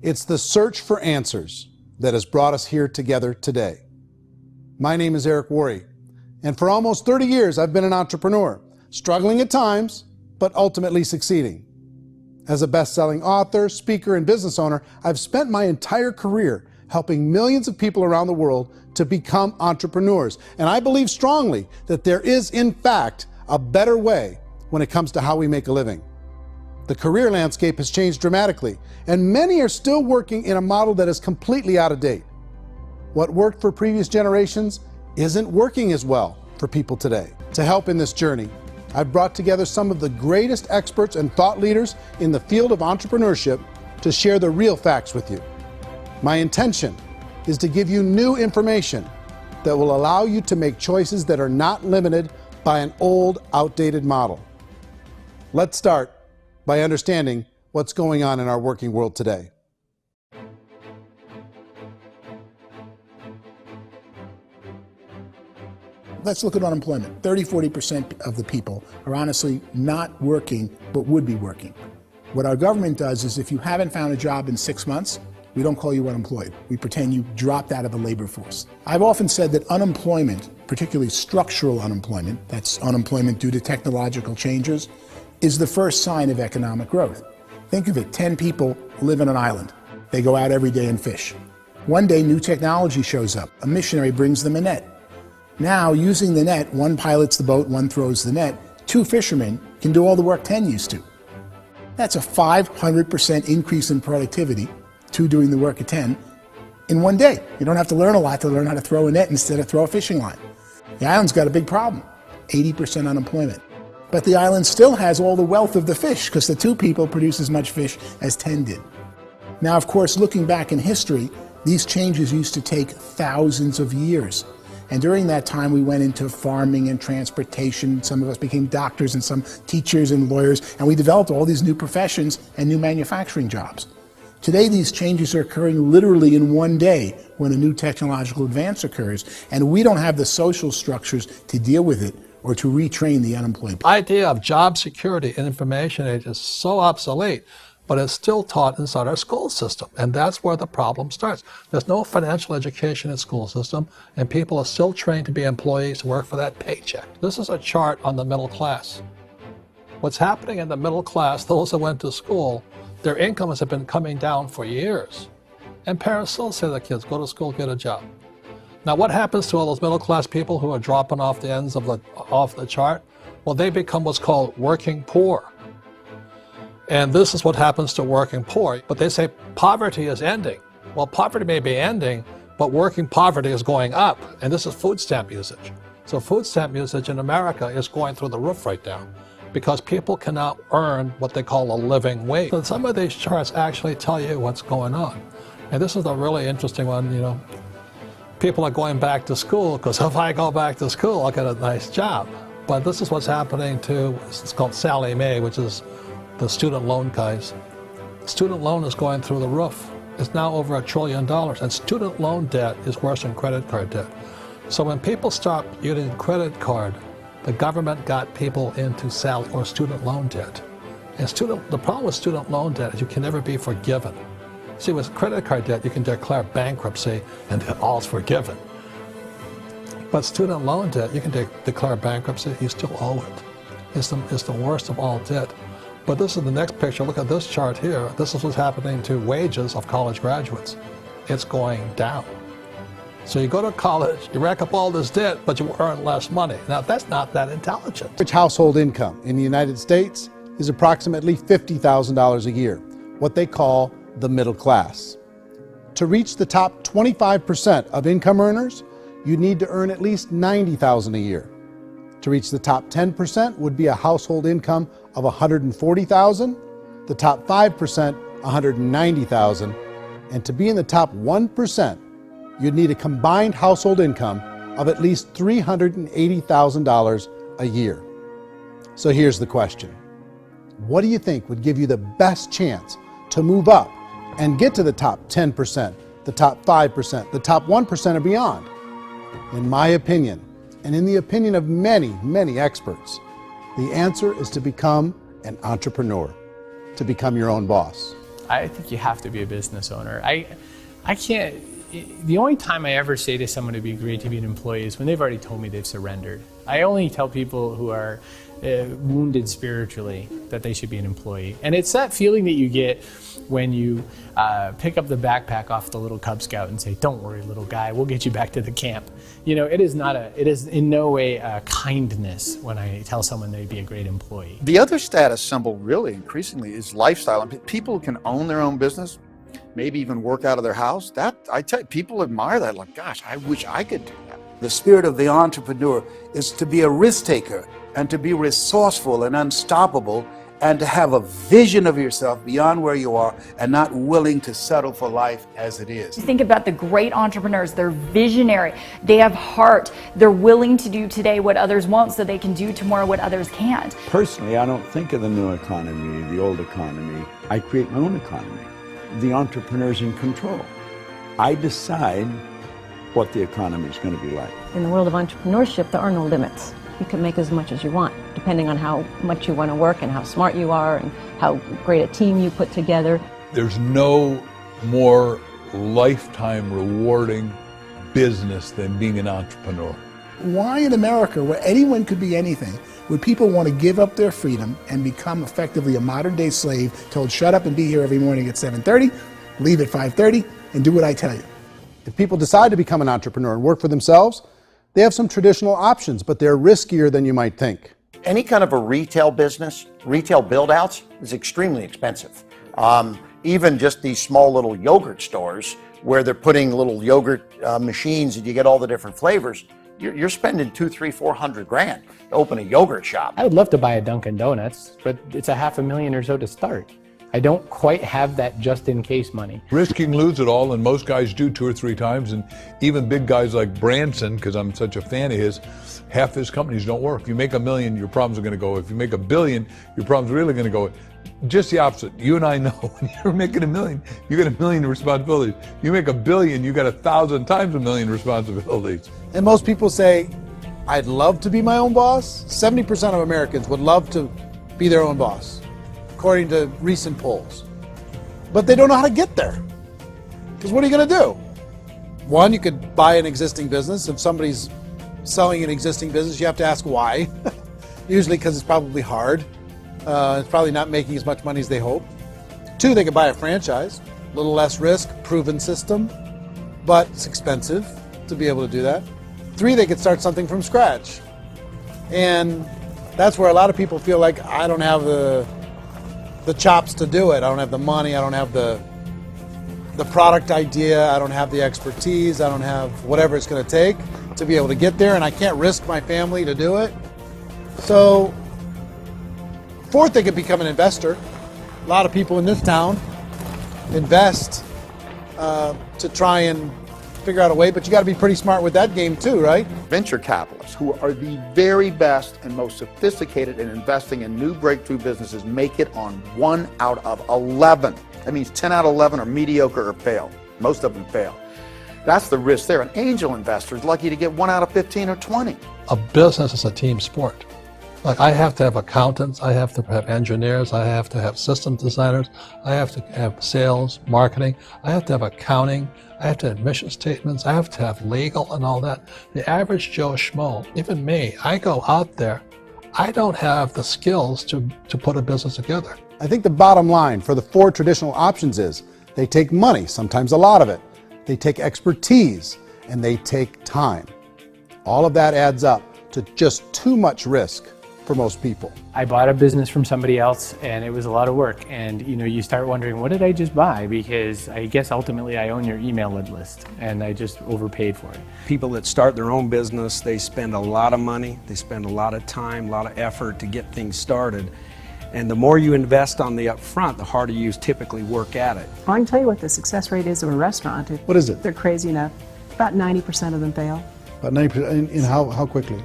It's the search for answers that has brought us here together today. My name is Eric Worre, and for almost 30 years I've been an entrepreneur, struggling at times, but ultimately succeeding. As a best-selling author, speaker, and business owner, I've spent my entire career helping millions of people around the world to become entrepreneurs. And I believe strongly that there is, in fact, a better way when it comes to how we make a living. The career landscape has changed dramatically, and many are still working in a model that is completely out of date. What worked for previous generations isn't working as well for people today. To help in this journey, I've brought together some of the greatest experts and thought leaders in the field of entrepreneurship to share the real facts with you. My intention is to give you new information that will allow you to make choices that are not limited by an old, outdated model. Let's start by understanding what's going on in our working world today. Let's look at unemployment. 30–40% of the people are honestly not working, but would be working. What our government does is if you haven't found a job in 6 months, we don't call you unemployed. We pretend you dropped out of the labor force. I've often said that unemployment, particularly structural unemployment, that's unemployment due to technological changes, is the first sign of economic growth. Think of it, 10 people live on an island. They go out every day and fish. One day, new technology shows up. A missionary brings them a net. Now, using the net, one pilots the boat, one throws the net. 2 fishermen can do all the work 10 used to. That's a 500% increase in productivity, 2 doing the work of 10, in one day. You don't have to learn a lot to learn how to throw a net instead of throw a fishing line. The island's got a big problem, 80% unemployment. But the island still has all the wealth of the fish because the 2 people produce as much fish as 10 did. Now, of course, looking back in history, these changes used to take thousands of years. And during that time, we went into farming and transportation. Some of us became doctors and some teachers and lawyers, and we developed all these new professions and new manufacturing jobs. Today, these changes are occurring literally in one day when a new technological advance occurs, and we don't have the social structures to deal with it or to retrain the unemployed. The idea of job security in information age is so obsolete, but it's still taught inside our school system, and that's where the problem starts. There's no financial education in school system, and people are still trained to be employees to work for that paycheck. This is a chart on the middle class. What's happening in the middle class, those that went to school, their incomes have been coming down for years. And parents still say to their kids, go to school, get a job. Now, what happens to all those middle-class people who are dropping off the ends of off the chart? Well, they become what's called working poor. And this is what happens to working poor. But they say poverty is ending. Well, poverty may be ending, but working poverty is going up. And this is food stamp usage. So food stamp usage in America is going through the roof right now because people cannot earn what they call a living wage. So some of these charts actually tell you what's going on. And this is a really interesting one, you know. People are going back to school because if I go back to school, I'll get a nice job. But this is what's happening to, it's called Sallie Mae, which is the student loan guys. Student loan is going through the roof. It's now over $1 trillion, and student loan debt is worse than credit card debt. So when people stopped using credit card, the government got people into student loan debt. And the problem with student loan debt is you can never be forgiven. See, with credit card debt, you can declare bankruptcy and all's forgiven. But student loan debt, you can declare bankruptcy, you still owe it. It's the worst of all debt. But this is the next picture. Look at this chart here. This is what's happening to wages of college graduates. It's going down. So you go to college, you rack up all this debt, but you earn less money. Now, that's not that intelligent. Average household income in the United States is approximately $50,000 a year, what they call the middle class. To reach the top 25% of income earners, you need to earn at least $90,000 a year. To reach the top 10% would be a household income of $140,000, the top 5%, $190,000, and to be in the top 1%, you'd need a combined household income of at least $380,000 a year. So here's the question. What do you think would give you the best chance to move up and get to the top 10%, the top 5%, the top 1% or beyond? In my opinion, and in the opinion of many, many experts, the answer is to become an entrepreneur, to become your own boss. I think you have to be a business owner. I can't, the only time I ever say to someone it'd be great to be an employee is when they've already told me they've surrendered. I only tell people who are wounded spiritually that they should be an employee. And it's that feeling that you get when you pick up the backpack off the little Cub Scout and say, "Don't worry, little guy, we'll get you back to the camp." You know, it is in no way a kindness when I tell someone they'd be a great employee. The other status symbol really increasingly is lifestyle. And people can own their own business, maybe even work out of their house. That, I tell you, people admire that. Like, gosh, I wish I could do that. The spirit of the entrepreneur is to be a risk taker and to be resourceful and unstoppable and to have a vision of yourself beyond where you are and not willing to settle for life as it is. Think about the great entrepreneurs. They're visionary. They have heart. They're willing to do today what others won't so they can do tomorrow what others can't. Personally, I don't think of the new economy, the old economy. I create my own economy. The entrepreneur's in control. I decide what the economy is going to be like. In the world of entrepreneurship, there are no limits. You can make as much as you want, depending on how much you want to work and how smart you are and how great a team you put together. There's no more lifetime rewarding business than being an entrepreneur. Why in America, where anyone could be anything, would people want to give up their freedom and become effectively a modern-day slave, told shut up and be here every morning at 7:30, leave at 5:30, and do what I tell you? If people decide to become an entrepreneur and work for themselves, they have some traditional options, but they're riskier than you might think. Any kind of a retail business, retail build-outs is extremely expensive. Even just these small little yogurt stores where they're putting little yogurt machines and you get all the different flavors, you're spending $200,000, $300,000, $400,000 to open a yogurt shop. I would love to buy a Dunkin' Donuts, but it's $500,000 or so to start. I don't quite have that just-in-case money. Risking lose it all, and most guys do 2 or 3 times, and even big guys like Branson, because I'm such a fan of his, half his companies don't work. If you make $1 million, your problems are going to go. If you make $1 billion, your problems are really going to go. Just the opposite. You and I know when you're making $1 million, you get $1 million responsibilities. You make $1 billion, you got 1,000 times $1 million responsibilities. And most people say, I'd love to be my own boss. 70% of Americans would love to be their own boss, according to recent polls. But they don't know how to get there. Because what are you going to do? One, you could buy an existing business. If somebody's selling an existing business, you have to ask why. Usually because it's probably hard. It's probably not making as much money as they hope. 2, they could buy a franchise. A little less risk, proven system, but it's expensive to be able to do that. 3, they could start something from scratch. And that's where a lot of people feel like, I don't have the chops to do it. I don't have the money. I don't have the product idea. I don't have the expertise. I don't have whatever it's going to take to be able to get there, and I can't risk my family to do it. So, 4th, they could become an investor. A lot of people in this town invest to try and figure out a way, but you got to be pretty smart with that game too, right? Venture capitalists, who are the very best and most sophisticated in investing in new breakthrough businesses, make it on 1 out of 11. That means 10 out of 11 are mediocre or fail. Most of them fail. That's the risk there. An angel investor is lucky to get 1 out of 15 or 20. A business is a team sport. Like, I have to have accountants, I have to have engineers, I have to have system designers, I have to have sales, marketing, I have to have accounting, I have to have mission statements, I have to have legal and all that. The average Joe Schmo, even me, I go out there, I don't have the skills to put a business together. I think the bottom line for the 4 traditional options is they take money, sometimes a lot of it. They take expertise, and they take time. All of that adds up to just too much risk for most people. I bought a business from somebody else and it was a lot of work, and you start wondering, what did I just buy? Because I guess ultimately I own your email list and I just overpaid for it. People that start their own business, they spend a lot of money, they spend a lot of time, a lot of effort to get things started. And the more you invest on the upfront, the harder you typically work at it. I can tell you what the success rate is of a restaurant. What is it? They're crazy enough. About 90% of them fail. About 90%, in how quickly?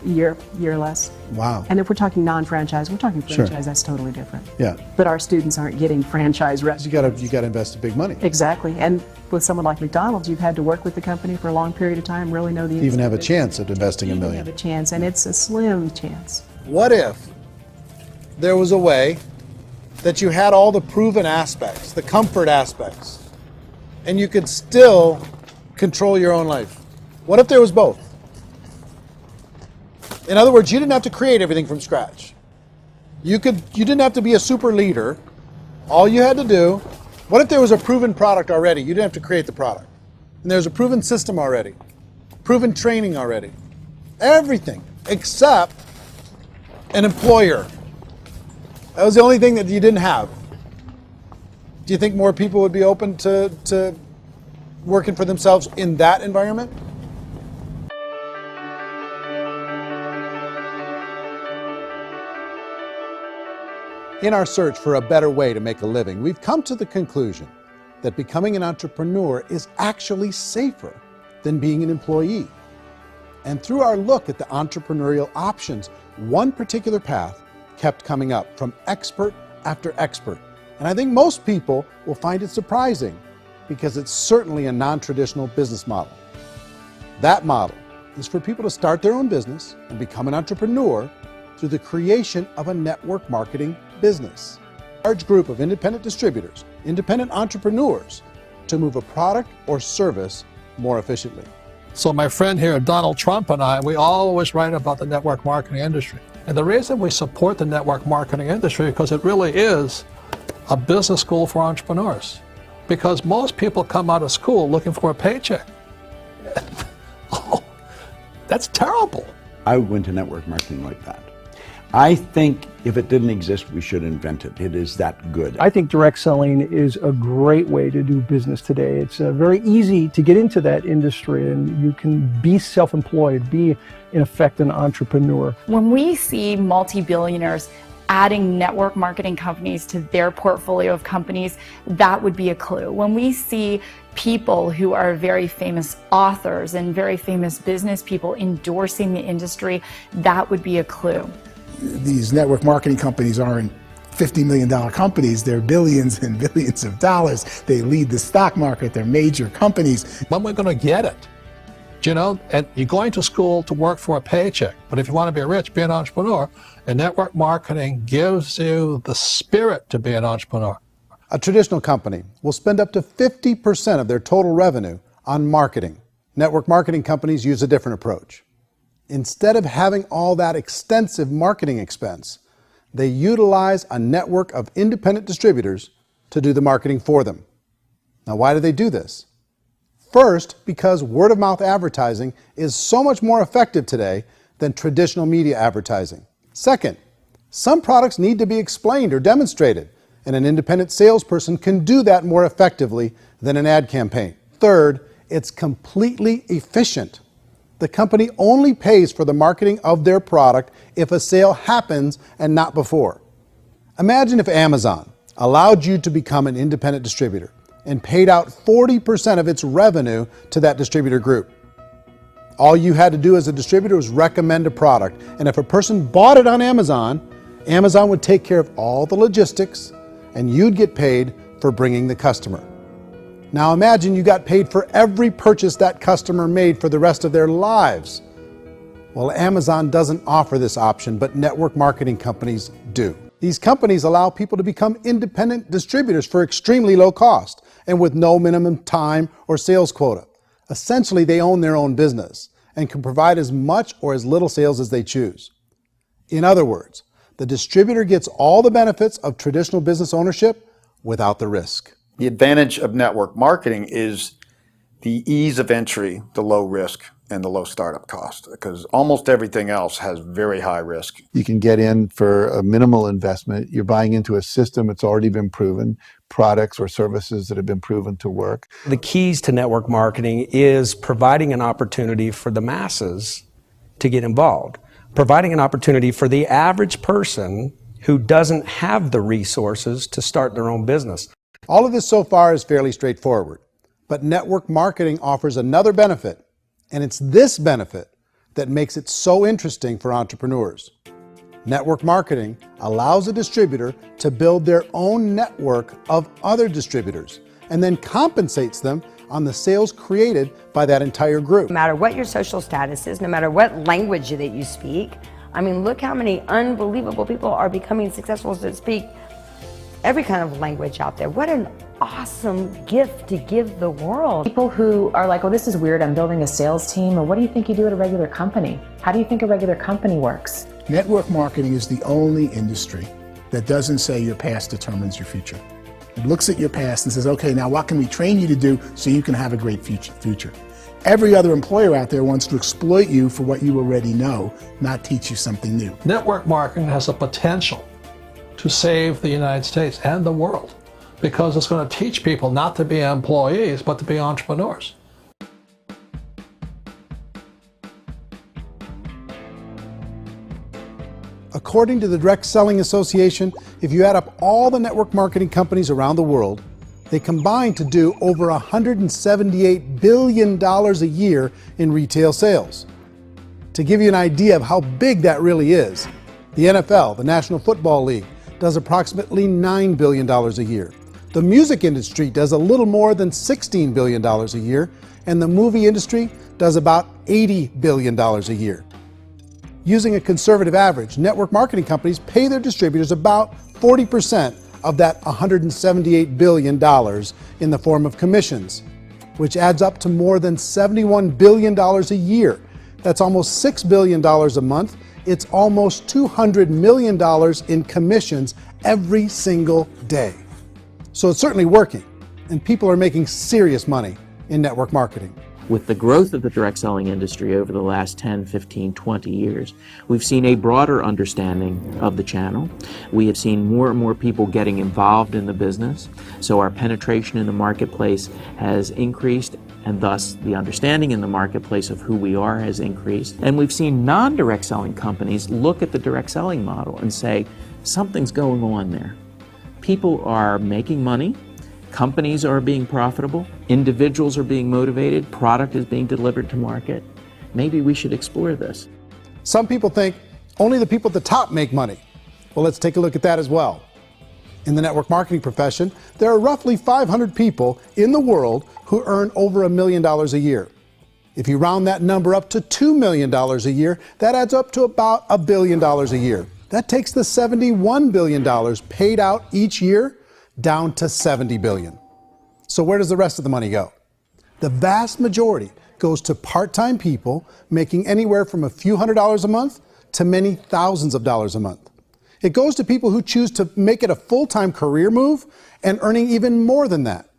Year less. Wow. And if we're talking non-franchise, we're talking franchise, Sure. That's totally different. Yeah. But our students aren't getting franchise restaurants. You gotta invest big money. Exactly. And with someone like McDonald's, you've had to work with the company for a long period of time, really know the Even have a inside chance at investing $1 business. million. Have a chance, and it's a slim chance. What if there was a way that you had all the proven aspects, the comfort aspects, and you could still control your own life? What if there was both? In other words, you didn't have to create everything from scratch. You didn't have to be a super leader. All you had to do, what if there was a proven product already? You didn't have to create the product. And there's a proven system already, proven training already. Everything except an employer. That was the only thing that you didn't have. Do you think more people would be open to working for themselves in that environment? In our search for a better way to make a living, we've come to the conclusion that becoming an entrepreneur is actually safer than being an employee. And through our look at the entrepreneurial options, one particular path kept coming up from expert after expert. And I think most people will find it surprising because it's certainly a non-traditional business model. That model is for people to start their own business and become an entrepreneur through the creation of a network marketing business. A large group of independent distributors, independent entrepreneurs, to move a product or service more efficiently. So my friend here, Donald Trump, and I, we always write about the network marketing industry. And the reason we support the network marketing industry is because it really is a business school for entrepreneurs. Because most people come out of school looking for a paycheck. Oh, that's terrible. I went to network marketing like that. I think if it didn't exist, we should invent it. It is that good. I think direct selling is a great way to do business today. It's very easy to get into that industry, and you can be self-employed, be in effect an entrepreneur. When we see multi-billionaires adding network marketing companies to their portfolio of companies, that would be a clue. When we see people who are very famous authors and very famous business people endorsing the industry, that would be a clue. These network marketing companies aren't $50 million companies. They're billions and billions of dollars. They lead the stock market. They're major companies. When we're going to get it? You know, and you're going to school to work for a paycheck, but if you want to be rich, be an entrepreneur, and network marketing gives you the spirit to be an entrepreneur. A traditional company will spend up to 50% of their total revenue on marketing. Network marketing companies use a different approach. Instead of having all that extensive marketing expense, they utilize a network of independent distributors to do the marketing for them. Now, why do they do this? First, because word-of-mouth advertising is so much more effective today than traditional media advertising. Second, some products need to be explained or demonstrated, and an independent salesperson can do that more effectively than an ad campaign. Third, it's completely efficient. The company only pays for the marketing of their product if a sale happens and not before. Imagine if Amazon allowed you to become an independent distributor and paid out 40% of its revenue to that distributor group. All you had to do as a distributor was recommend a product, and if a person bought it on Amazon, Amazon would take care of all the logistics and you'd get paid for bringing the customer. Now imagine you got paid for every purchase that customer made for the rest of their lives. Well, Amazon doesn't offer this option, but network marketing companies do. These companies allow people to become independent distributors for extremely low cost and with no minimum time or sales quota. Essentially, they own their own business and can provide as much or as little sales as they choose. In other words, the distributor gets all the benefits of traditional business ownership without the risk. The advantage of network marketing is the ease of entry, the low risk, and the low startup cost, because almost everything else has very high risk. You can get in for a minimal investment. You're buying into a system that's already been proven, products or services that have been proven to work. The keys to network marketing is providing an opportunity for the masses to get involved, providing an opportunity for the average person who doesn't have the resources to start their own business. All of this so far is fairly straightforward, but network marketing offers another benefit, and it's this benefit that makes it so interesting for entrepreneurs. Network marketing allows a distributor to build their own network of other distributors and then compensates them on the sales created by that entire group. No matter what your social status is, no matter what language that you speak, I mean, look how many unbelievable people are becoming successful to speak every kind of language out there. What an awesome gift to give the world. People who are like, oh, this is weird, I'm building a sales team, or what do you think you do at a regular company? How do you think a regular company works? Network marketing is the only industry that doesn't say your past determines your future. It looks at your past and says, okay, now what can we train you to do so you can have a great future? Every other employer out there wants to exploit you for what you already know, not teach you something new. Network marketing has the potential to save the United States and the world because it's going to teach people not to be employees, but to be entrepreneurs. According to the Direct Selling Association, if you add up all the network marketing companies around the world, they combine to do over $178 billion a year in retail sales. To give you an idea of how big that really is, the NFL, the National Football League, does approximately $9 billion a year. The music industry does a little more than $16 billion a year, and the movie industry does about $80 billion a year. Using a conservative average, network marketing companies pay their distributors about 40% of that $178 billion in the form of commissions, which adds up to more than $71 billion a year. That's almost $6 billion a month. It's almost $200 million in commissions every single day. So it's certainly working, and people are making serious money in network marketing. With the growth of the direct selling industry over the last 10, 15, 20 years, we've seen a broader understanding of the channel. We have seen more and more people getting involved in the business, so our penetration in the marketplace has increased, and thus the understanding in the marketplace of who we are has increased. And we've seen non-direct selling companies look at the direct selling model and say, something's going on there. People are making money. Companies are being profitable, individuals are being motivated, product is being delivered to market. Maybe we should explore this. Some people think only the people at the top make money. Well, let's take a look at that as well. In the network marketing profession, there are roughly 500 people in the world who earn over $1 million a year. If you round that number up to $2 million a year, that adds up to about $1 billion a year. That takes the $71 billion paid out each year down to $70 billion. So where does the rest of the money go? The vast majority goes to part-time people making anywhere from a few $100s a month to many thousands of dollars a month. It goes to people who choose to make it a full-time career move and earning even more than that.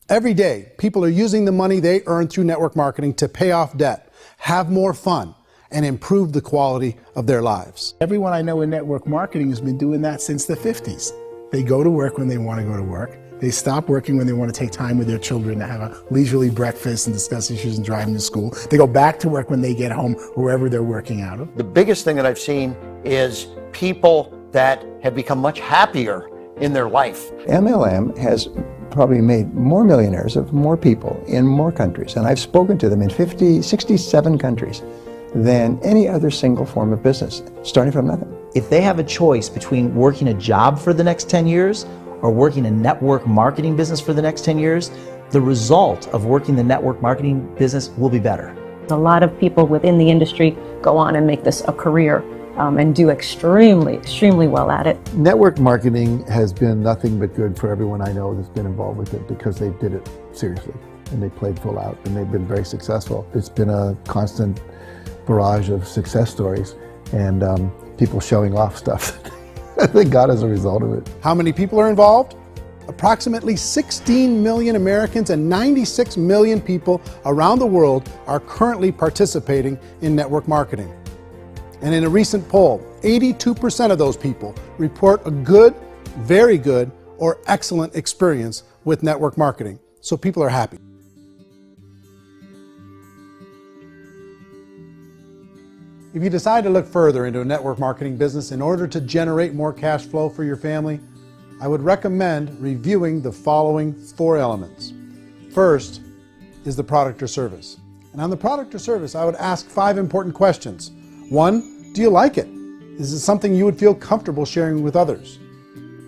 Every day, people are using the money they earn through network marketing to pay off debt, have more fun, and improve the quality of their lives. Everyone I know in network marketing has been doing that since the 50s. They go to work when they want to go to work. They stop working when they want to take time with their children to have a leisurely breakfast and discuss issues and driving to school. They go back to work when they get home, wherever they're working out of. The biggest thing that I've seen is people that have become much happier in their life. MLM has probably made more millionaires of more people in more countries, and I've spoken to them in 67 countries than any other single form of business, starting from nothing. If they have a choice between working a job for the next 10 years or working a network marketing business for the next 10 years, the result of working the network marketing business will be better. A lot of people within the industry go on and make this a career and do extremely well at it. Network marketing has been nothing but good for everyone I know that's been involved with it because they did it seriously and they played full out and they've been very successful. It's been a constant barrage of success stories and people showing off stuff that they got as a result of it. How many people are involved? Approximately 16 million Americans and 96 million people around the world are currently participating in network marketing. And in a recent poll, 82% of those people report a good, very good, or excellent experience with network marketing. So people are happy. If you decide to look further into a network marketing business in order to generate more cash flow for your family, I would recommend reviewing the following 4 elements. First is the product or service. And on the product or service, I would ask 5 important questions. 1, do you like it? Is it something you would feel comfortable sharing with others?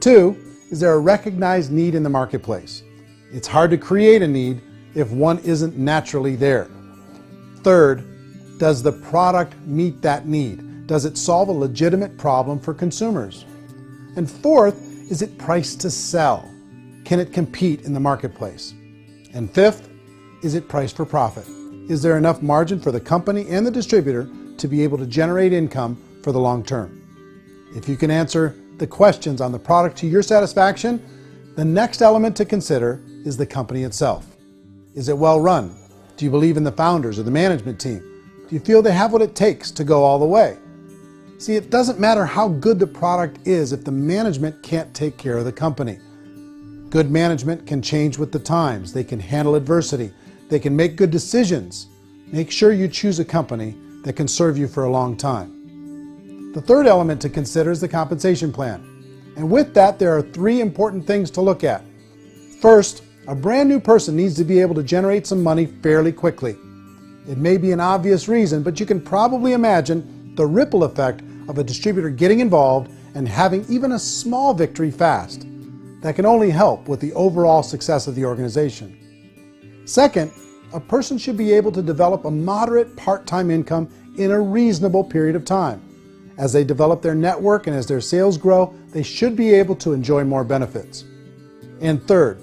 2, is there a recognized need in the marketplace? It's hard to create a need if one isn't naturally there. Third, does the product meet that need? Does it solve a legitimate problem for consumers? And fourth, is it priced to sell? Can it compete in the marketplace? And fifth, is it priced for profit? Is there enough margin for the company and the distributor to be able to generate income for the long term? If you can answer the questions on the product to your satisfaction, the next element to consider is the company itself. Is it well run? Do you believe in the founders or the management team? Do you feel they have what it takes to go all the way? See, it doesn't matter how good the product is if the management can't take care of the company. Good management can change with the times. They can handle adversity. They can make good decisions. Make sure you choose a company that can serve you for a long time. The third element to consider is the compensation plan. And with that, there are 3 important things to look at. First, a brand new person needs to be able to generate some money fairly quickly. It may be an obvious reason, but you can probably imagine the ripple effect of a distributor getting involved and having even a small victory fast. That can only help with the overall success of the organization. Second, a person should be able to develop a moderate part-time income in a reasonable period of time. As they develop their network and as their sales grow, they should be able to enjoy more benefits. And third,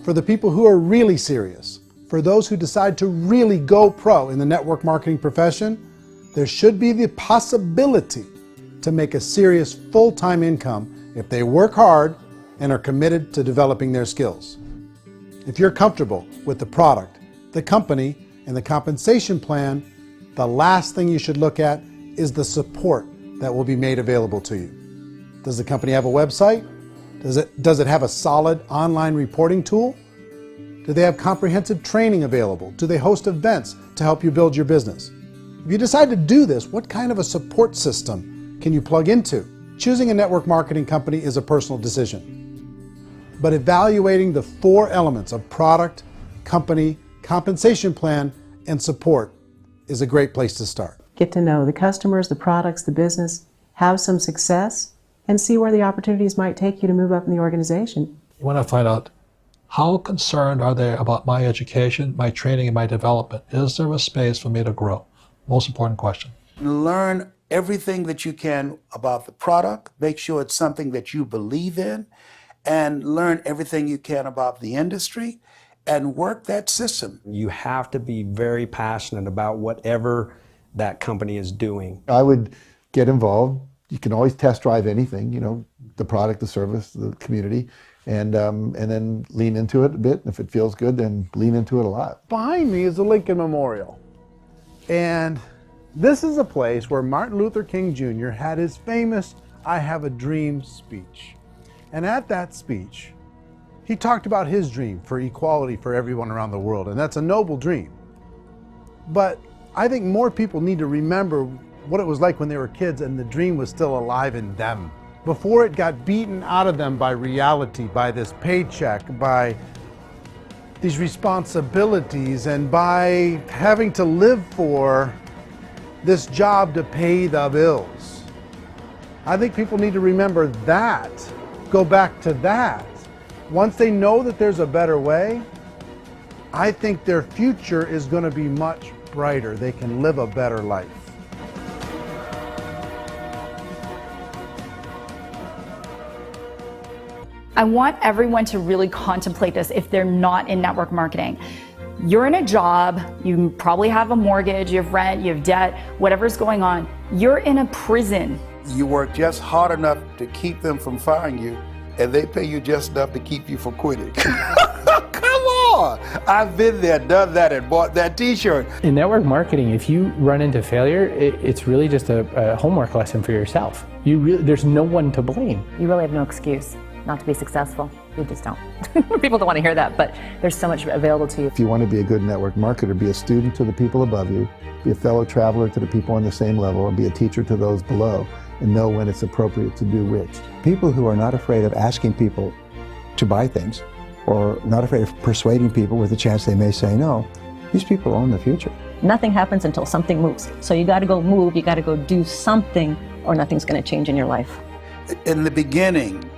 for the people who are really serious, for those who decide to really go pro in the network marketing profession, there should be the possibility to make a serious full-time income if they work hard and are committed to developing their skills. If you're comfortable with the product, the company, and the compensation plan, the last thing you should look at is the support that will be made available to you. Does the company have a website? Does it have a solid online reporting tool? Do they have comprehensive training available? Do they host events to help you build your business? If you decide to do this, what kind of a support system can you plug into? Choosing a network marketing company is a personal decision. But evaluating the 4 elements of product, company, compensation plan, and support is a great place to start. Get to know the customers, the products, the business, have some success, and see where the opportunities might take you to move up in the organization. You want to find out how concerned are they about my education, my training, and my development? Is there a space for me to grow? Most important question. Learn everything that you can about the product. Make sure it's something that you believe in, and learn everything you can about the industry and work that system. You have to be very passionate about whatever that company is doing. I would get involved. You can always test drive anything, the product, the service, the community, and then lean into it a bit. And if it feels good, then lean into it a lot. Behind me is the Lincoln Memorial. And this is a place where Martin Luther King Jr. had his famous "I Have a Dream" speech. And at that speech, he talked about his dream for equality for everyone around the world, and that's a noble dream. But I think more people need to remember what it was like when they were kids and the dream was still alive in them. Before it got beaten out of them by reality, by this paycheck, by these responsibilities, and by having to live for this job to pay the bills. I think people need to remember that, go back to that. Once they know that there's a better way, I think their future is going to be much brighter. They can live a better life. I want everyone to really contemplate this if they're not in network marketing. You're in a job, you probably have a mortgage, you have rent, you have debt, whatever's going on. You're in a prison. You work just hard enough to keep them from firing you, and they pay you just enough to keep you from quitting. Come on! I've been there, done that, and bought that t-shirt. In network marketing, if you run into failure, it's really just a homework lesson for yourself. There's no one to blame. You really have no excuse not to be successful. You just don't. People don't want to hear that, but there's so much available to you. If you want to be a good network marketer, be a student to the people above you, be a fellow traveler to the people on the same level, and be a teacher to those below, and know when it's appropriate to do which. People who are not afraid of asking people to buy things, or not afraid of persuading people with a chance they may say no, these people own the future. Nothing happens until something moves. So you got to go move, you got to go do something, or nothing's going to change in your life. In the beginning,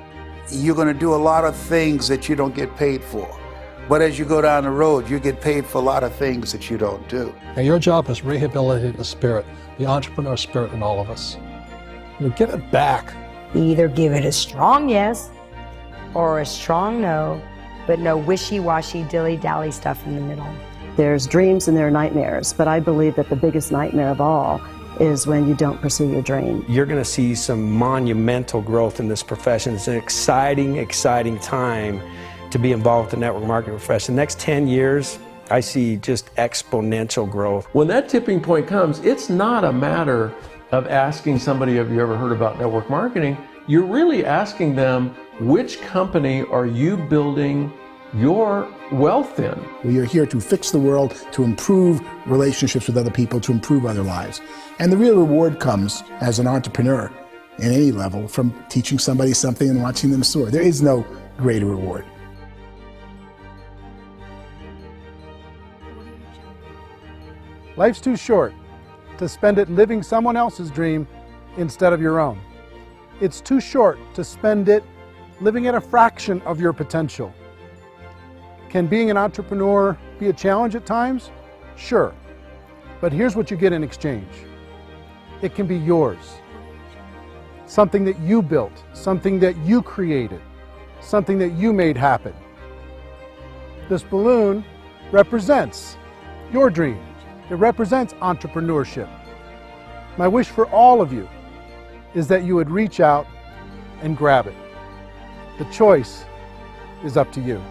you're going to do a lot of things that you don't get paid for. But as you go down the road, you get paid for a lot of things that you don't do. And your job is rehabilitate the spirit, the entrepreneur spirit in all of us. You get it back. Either give it a strong yes or a strong no, but no wishy-washy, dilly-dally stuff in the middle. There's dreams and there are nightmares, but I believe that the biggest nightmare of all is when you don't pursue your dream. You're going to see some monumental growth in this profession. It's an exciting, exciting time to be involved with the network marketing profession. The next 10 years, I see just exponential growth. When that tipping point comes, it's not a matter of asking somebody, have you ever heard about network marketing? You're really asking them, which company are you building your wealth in? We are here to fix the world, to improve relationships with other people, to improve other lives. And the real reward comes as an entrepreneur in any level from teaching somebody something and watching them soar. There is no greater reward. Life's too short to spend it living someone else's dream instead of your own. It's too short to spend it living at a fraction of your potential. Can being an entrepreneur be a challenge at times? Sure. But here's what you get in exchange. It can be yours. Something that you built, something that you created, something that you made happen. This balloon represents your dream. It represents entrepreneurship. My wish for all of you is that you would reach out and grab it. The choice is up to you.